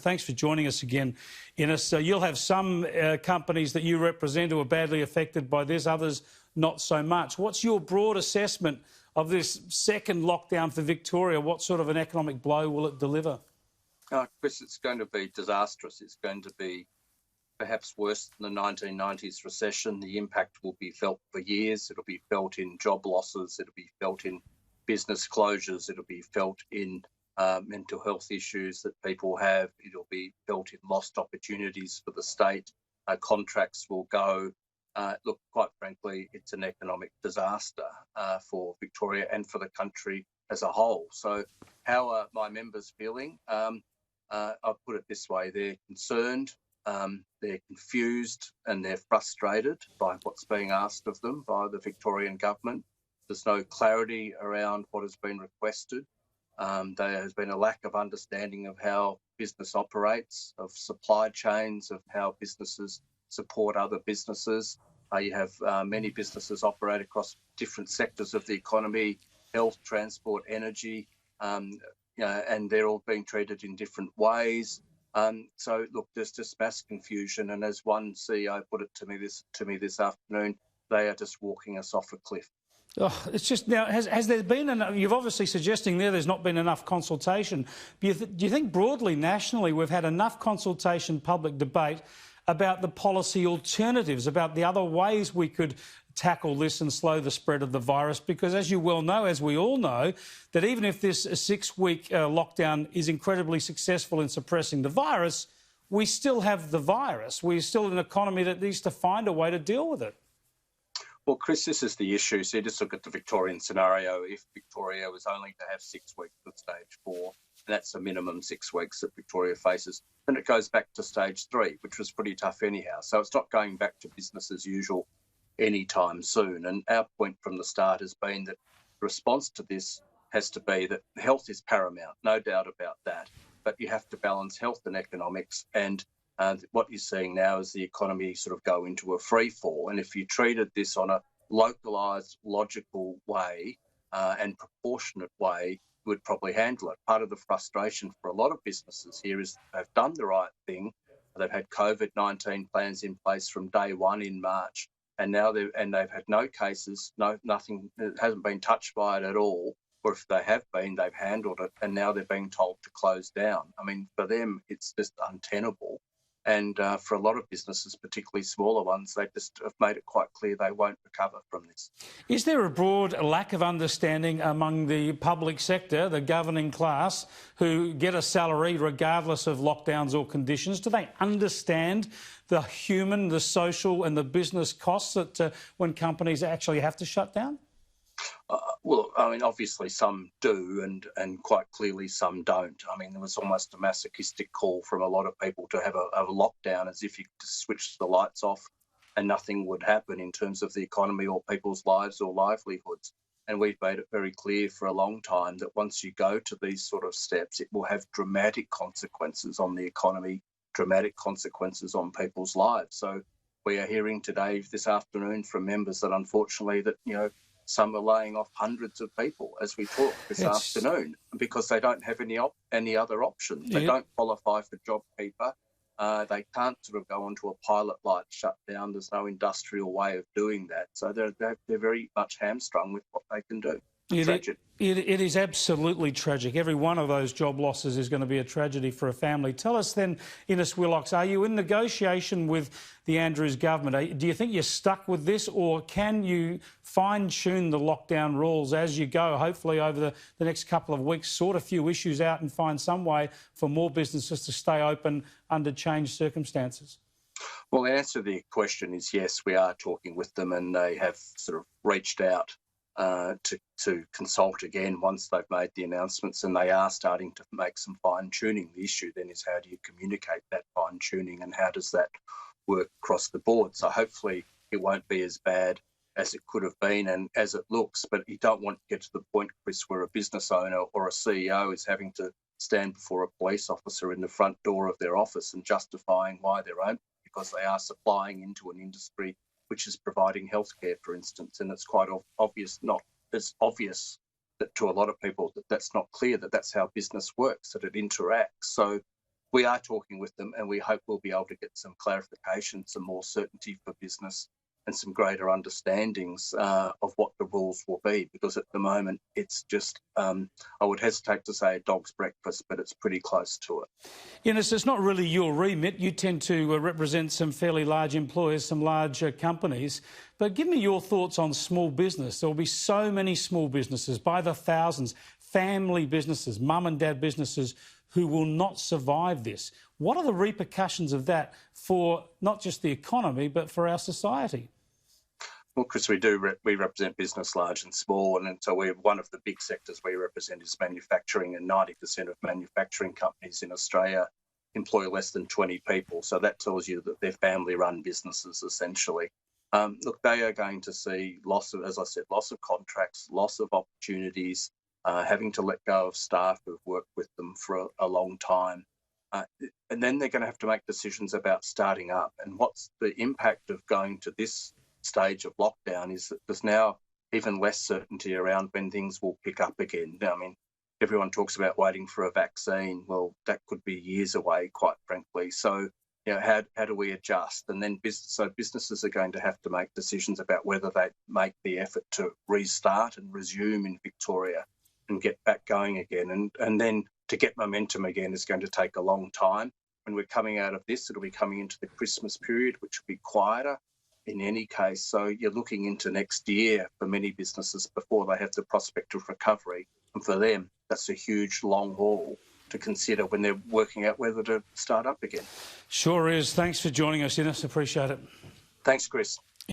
Thanks for joining us again, Innes. You'll have some companies that you represent who are badly affected by this, others not so much. What's your broad assessment of this second lockdown for Victoria? What sort of an economic blow will it deliver? Chris, it's going to be disastrous. It's going to be perhaps worse than the 1990s recession. The impact will be felt for years. It'll be felt in job losses. It'll be felt in business closures. It'll be felt in mental health issues that people have. It'll be felt in lost opportunities for the state. Contracts will go. Look, quite frankly, it's an economic disaster for Victoria and for the country as a whole. So how are my members feeling? I'll put it this way. They're concerned, they're confused and they're frustrated by what's being asked of them by the Victorian government. There's no clarity around what has been requested. There has been a lack of understanding of how business operates, of supply chains, of how businesses support other businesses. You have many businesses operate across different sectors of the economy, health, transport, energy, and they're all being treated in different ways. So, look, there's just mass confusion. And as one CEO put it to me this afternoon, they are just walking us off a cliff. Oh, it's just now, has there been enough? You're obviously suggesting there's not been enough consultation. Do you think broadly, nationally, we've had enough consultation, public debate about the policy alternatives, about the other ways we could tackle this and slow the spread of the virus? Because as you well know, as we all know, that even if this 6-week lockdown is incredibly successful in suppressing the virus, we still have the virus. We're still an economy that needs to find a way to deal with it. Well, Chris, this is the issue. So just look at the Victorian scenario. If Victoria was only to have 6 weeks of stage 4, that's the minimum 6 weeks that Victoria faces, then it goes back to stage 3, which was pretty tough anyhow. So it's not going back to business as usual anytime soon. And our point from the start has been that the response to this has to be that health is paramount, no doubt about that. But you have to balance health and economics, and what you're seeing now is the economy sort of go into a free fall. And if you treated this on a localised, logical way and proportionate way, you would probably handle it. Part of the frustration for a lot of businesses here is they've done the right thing. They've had COVID-19 plans in place from day one in March, and now they've had no cases, nothing, it hasn't been touched by it at all. Or if they have been, they've handled it, and now they're being told to close down. I mean, for them, it's just untenable. And for a lot of businesses, particularly smaller ones, they just have made it quite clear they won't recover from this. Is there a broad lack of understanding among the public sector, the governing class, who get a salary regardless of lockdowns or conditions? Do they understand the human, the social and the business costs that when companies actually have to shut down? Well, I mean, obviously some do and quite clearly some don't. I mean, there was almost a masochistic call from a lot of people to have a lockdown as if you could just switch the lights off and nothing would happen in terms of the economy or people's lives or livelihoods. And we've made it very clear for a long time that once you go to these sort of steps, it will have dramatic consequences on the economy, dramatic consequences on people's lives. So we are hearing today, this afternoon, from members that unfortunately that, some are laying off hundreds of people as we talk this afternoon because they don't have any other options. They don't qualify for JobKeeper. They can't sort of go onto a pilot light shutdown. There's no industrial way of doing that. So they're very much hamstrung with what they can do. Tragic. It is absolutely tragic. Every one of those job losses is going to be a tragedy for a family. Tell us then, Innes Willox, are you in negotiation with the Andrews government? Do you think you're stuck with this, or can you fine-tune the lockdown rules as you go, hopefully over the next couple of weeks, sort a few issues out and find some way for more businesses to stay open under changed circumstances? Well, the answer to the question is yes, we are talking with them, and they have sort of reached out to consult again once they've made the announcements, and they are starting to make some fine-tuning. The issue then is how do you communicate that fine-tuning and how does that work across the board? So hopefully it won't be as bad as it could have been and as it looks, but you don't want to get to the point, Chris, where a business owner or a CEO is having to stand before a police officer in the front door of their office and justifying why they're open, because they are supplying into an industry which is providing healthcare, for instance, and it's quite obvious, not as obvious that to a lot of people that that's not clear, that that's how business works, that it interacts. So we are talking with them, and we hope we'll be able to get some clarification, some more certainty for business, and some greater understandings of what the rules will be, because at the moment it's just, I would hesitate to say a dog's breakfast, but it's pretty close to it. Eunice, it's not really your remit. You tend to represent some fairly large employers, some large companies. But give me your thoughts on small business. There will be so many small businesses, by the thousands, family businesses, mum and dad businesses, who will not survive this. What are the repercussions of that for not just the economy, but for our society? Well, Chris, we represent business large and small, and so one of the big sectors we represent is manufacturing, and 90% of manufacturing companies in Australia employ less than 20 people. So that tells you that they're family-run businesses, essentially. Look, they are going to see loss of, as I said, loss of contracts, loss of opportunities, having to let go of staff who've worked with them for a long time. And then they're going to have to make decisions about starting up. And what's the impact of going to this stage of lockdown is that there's now even less certainty around when things will pick up again. I mean, everyone talks about waiting for a vaccine. Well, that could be years away, quite frankly. So, how do we adjust? And then businesses are going to have to make decisions about whether they make the effort to restart and resume in Victoria and get back going again. And then to get momentum again is going to take a long time. When we're coming out of this, it'll be coming into the Christmas period, which will be quieter in any case. So you're looking into next year for many businesses before they have the prospect of recovery. And for them, that's a huge long haul to consider when they're working out whether to start up again. Sure is. Thanks for joining us, Eunice. Appreciate it. Thanks, Chris.